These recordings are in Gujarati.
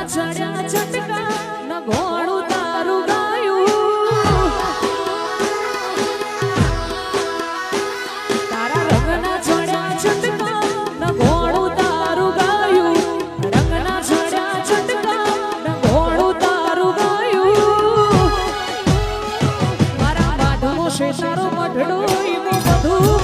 રંગના ચડ્યા ચટકા ન ઘોડું તારું ગાયું તારા રંગના ચડ્યા ચટકા ન ઘોડું તારું ગાયું રંગના ચડ્યા ચટકા ન ઘોડું તારું ગાયું મારા બાઢનો છે તારો મઢડો ઈમો બધું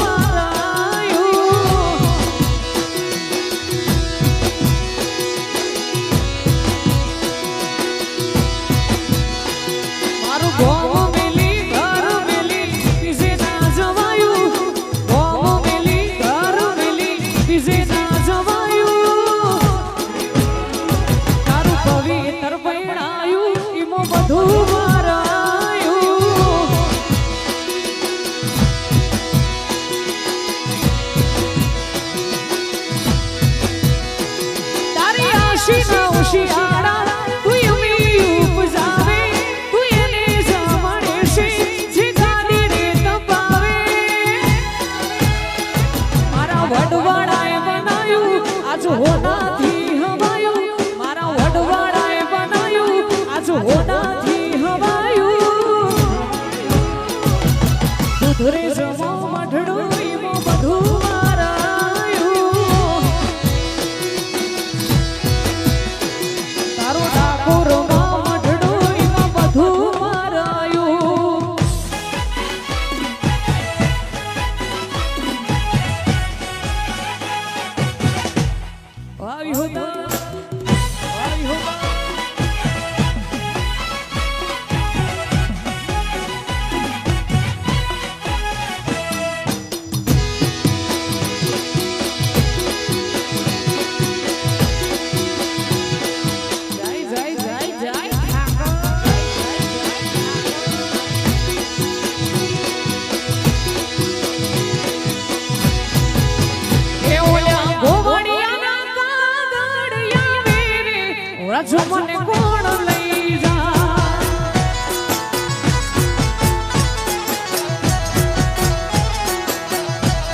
જો મને કોણ લઈ જા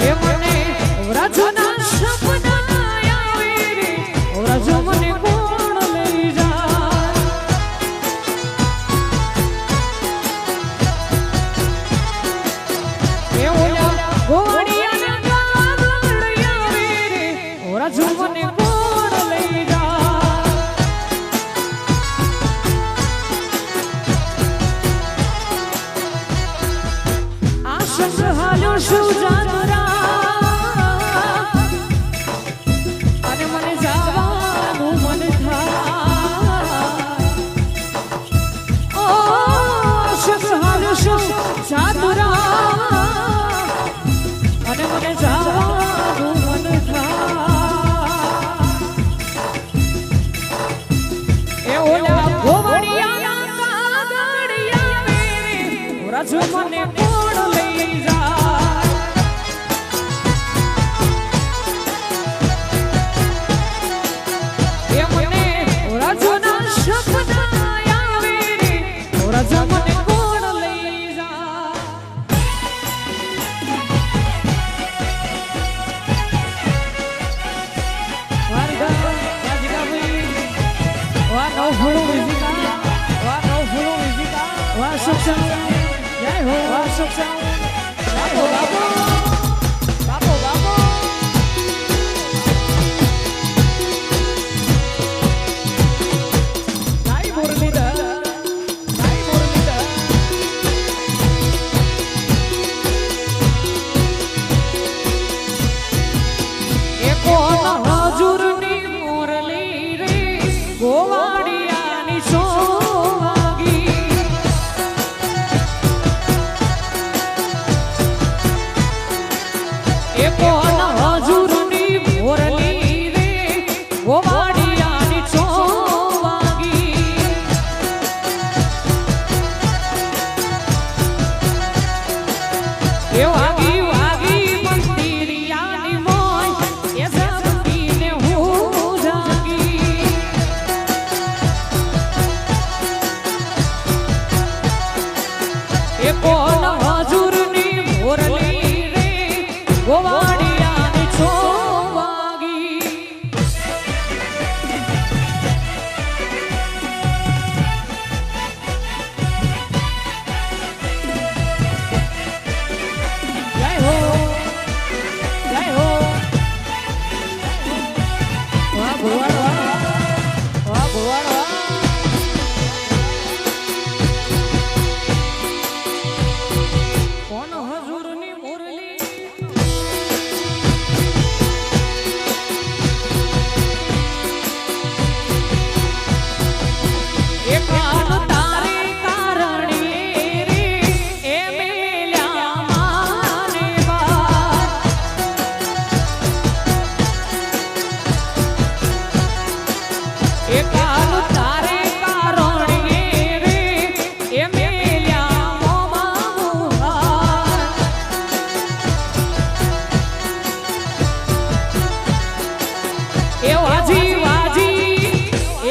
એ મને વ્રજના સપના આવે રે વ્રજ મને કોણ લઈ જા એ ઓલા ગોવાળિયાના કાગળ આવે રે વ્રજ મને કોણ લઈ જા શું જાનરા અને મને જવાનું મન થાય ઓ શકહાલ શું જાનરા અને મને જવાનું મન થાય એ ઓલા ગોવાળિયાના કાગળ આવે વ્રજ મને કોણ લઈ જા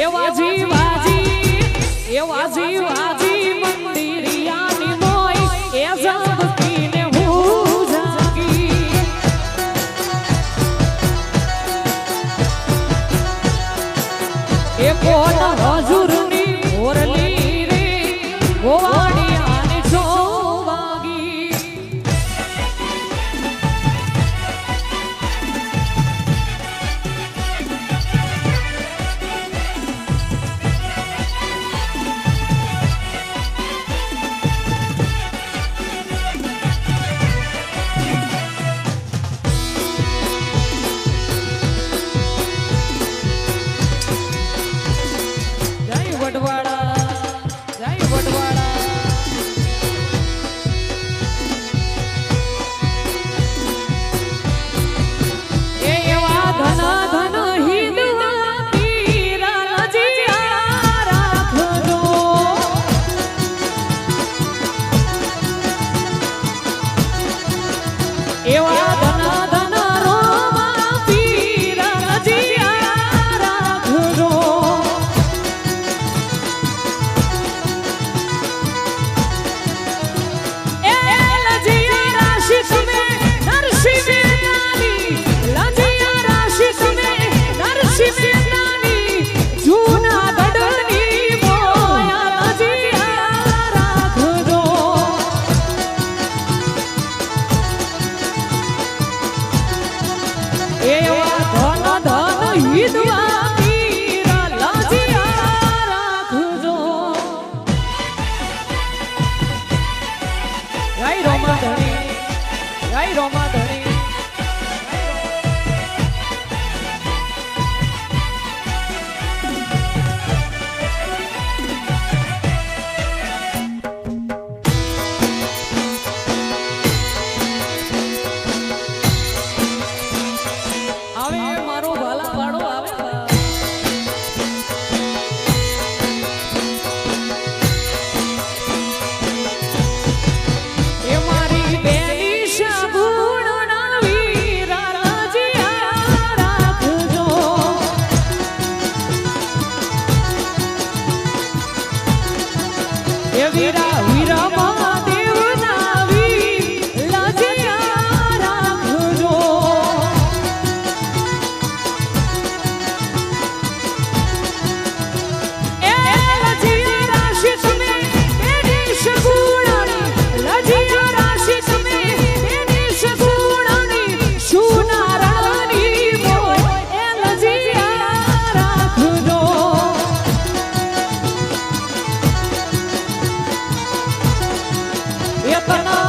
એવા જીવાજી મંદિરિયાની મોય એ ઝબકીને હું જાગી એ કોણ હજુરની ઓરલી રે ગોવાડિયાની જોવાગી યતના